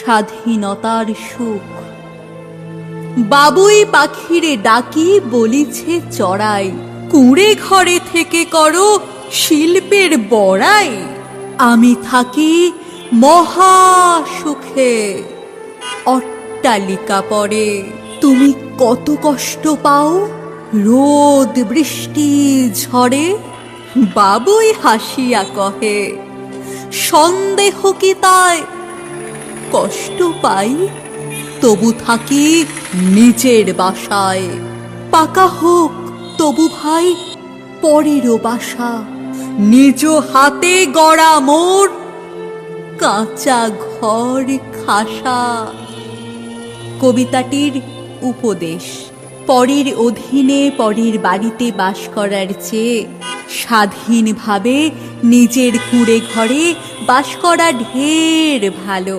স্বাধীনতার সুখ। বাবুই পাখিরে ডাকি বলিছে চড়াই, কুঁড়ে ঘরে থেকে করো শিল্পের বড়াই। আমি থাকি মহা সুখে, অট্টালিকা পরে তুমি কত কষ্ট পাও রোদ বৃষ্টি ঝড়ে। বাবুই হাসিয়া কহে, সন্দেহ কি তাই? কষ্ট পাই তবু থাকি নিজের বাসায়। পাকা হোক তবু ভাই পরেরও বাসা, নিজ হাতে গড়া মোর কাঁচা ঘর খাসা। কবিতাটির উপদেশ: পরের অধীনে পরের বাড়িতে বাস করার চেয়ে স্বাধীনভাবে নিজের কুঁড়ে ঘরে বাস করা ঢের ভালো।